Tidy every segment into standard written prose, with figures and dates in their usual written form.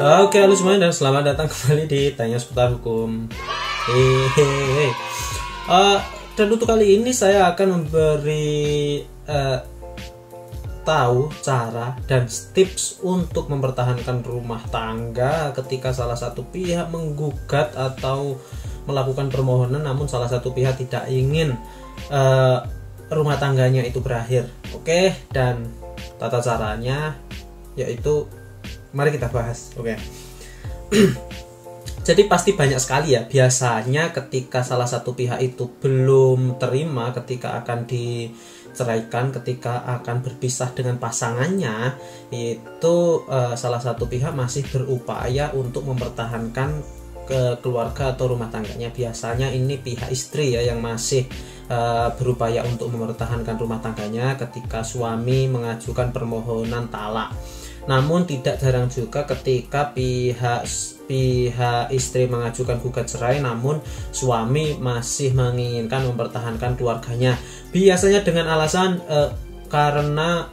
Oke, halo semuanya dan selamat datang kembali di Tanya Seputar Hukum. Hehehe. Dan untuk kali ini saya akan memberi tahu cara dan tips untuk mempertahankan rumah tangga ketika salah satu pihak menggugat atau melakukan permohonan namun salah satu pihak tidak ingin rumah tangganya itu berakhir. Oke, dan tata caranya yaitu mari kita bahas. Oke. Jadi pasti banyak sekali ya biasanya ketika salah satu pihak itu belum terima ketika akan diceraikan, ketika akan berpisah dengan pasangannya, itu salah satu pihak masih berupaya untuk mempertahankan keluarga atau rumah tangganya. Biasanya ini pihak istri ya yang masih berupaya untuk mempertahankan rumah tangganya ketika suami mengajukan permohonan talak. Namun tidak jarang juga ketika pihak istri mengajukan gugat cerai namun suami masih menginginkan mempertahankan keluarganya. Biasanya dengan alasan karena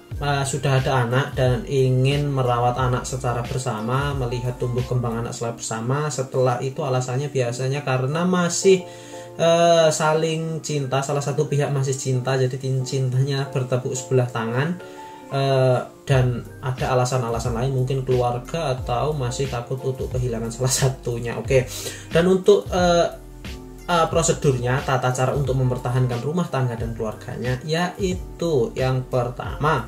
sudah ada anak dan ingin merawat anak secara bersama, melihat tumbuh kembang anak secara bersama. Setelah itu alasannya biasanya karena masih saling cinta, salah satu pihak masih cinta, jadi cintanya bertepuk sebelah tangan. Dan ada alasan-alasan lain, mungkin keluarga atau masih takut untuk kehilangan salah satunya. Oke. Dan untuk prosedurnya, tata cara untuk mempertahankan rumah tangga dan keluarganya, yaitu yang pertama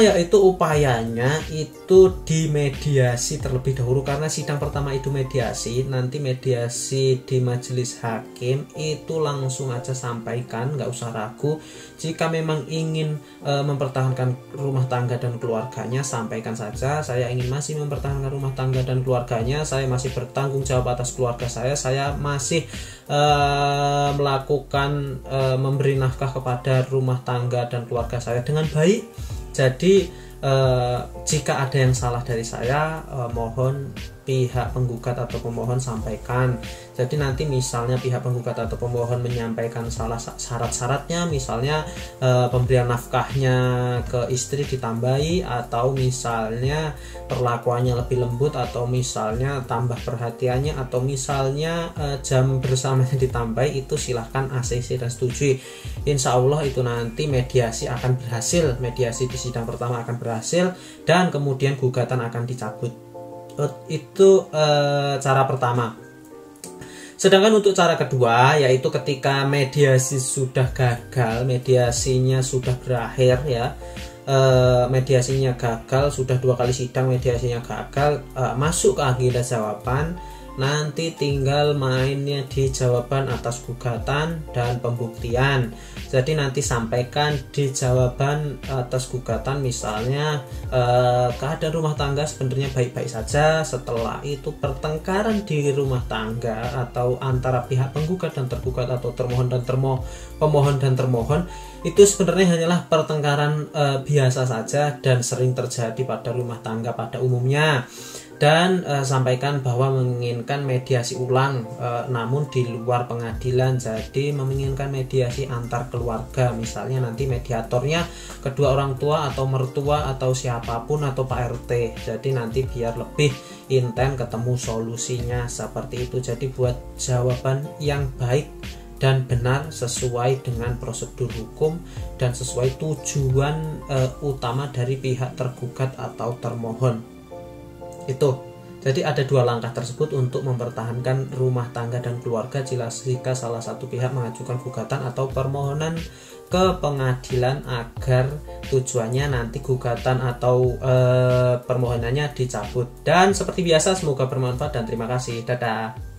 yaitu upayanya itu dimediasi terlebih dahulu, karena sidang pertama itu mediasi, nanti mediasi di majelis hakim itu langsung aja sampaikan, nggak usah ragu. Jika memang ingin mempertahankan rumah tangga dan keluarganya, sampaikan saja, saya ingin masih mempertahankan rumah tangga dan keluarganya, saya masih bertanggung jawab atas keluarga saya masih melakukan memberi nafkah kepada rumah tangga dan keluarga saya dengan baik. Jadi jika ada yang salah dari saya, mohon pihak penggugat atau pemohon sampaikan. Jadi nanti misalnya pihak penggugat atau pemohon menyampaikan salah syarat-syaratnya, misalnya pemberian nafkahnya ke istri ditambahi, atau misalnya perlakuannya lebih lembut, atau misalnya tambah perhatiannya, atau misalnya jam bersamanya ditambahi, itu silahkan ACC dan setujui. Insya Allah itu nanti mediasi akan berhasil, mediasi di sidang pertama akan berhasil dan kemudian gugatan akan dicabut. Itu cara pertama. Sedangkan untuk cara kedua, yaitu ketika mediasi sudah gagal, mediasinya sudah berakhir ya, mediasinya gagal, sudah 2 kali sidang mediasinya gagal, masuk ke agenda jawaban, nanti tinggal mainnya di jawaban atas gugatan dan pembuktian. Jadi nanti sampaikan di jawaban atas gugatan, misalnya keadaan rumah tangga sebenarnya baik-baik saja. Setelah itu pertengkaran di rumah tangga atau antara pihak penggugat dan tergugat, atau termohon dan pemohon dan termohon, itu sebenarnya hanyalah pertengkaran biasa saja dan sering terjadi pada rumah tangga pada umumnya. Dan sampaikan bahwa menginginkan mediasi ulang, namun di luar pengadilan, jadi menginginkan mediasi antar keluarga, misalnya nanti mediatornya kedua orang tua atau mertua atau siapapun atau Pak RT, jadi nanti biar lebih intens ketemu solusinya seperti itu. Jadi buat jawaban yang baik dan benar sesuai dengan prosedur hukum dan sesuai tujuan utama dari pihak tergugat atau termohon. Itu. Jadi ada 2 langkah tersebut untuk mempertahankan rumah tangga dan keluarga jika salah satu pihak mengajukan gugatan atau permohonan ke pengadilan agar tujuannya nanti gugatan atau permohonannya dicabut. Dan seperti biasa, semoga bermanfaat dan terima kasih. Dadah.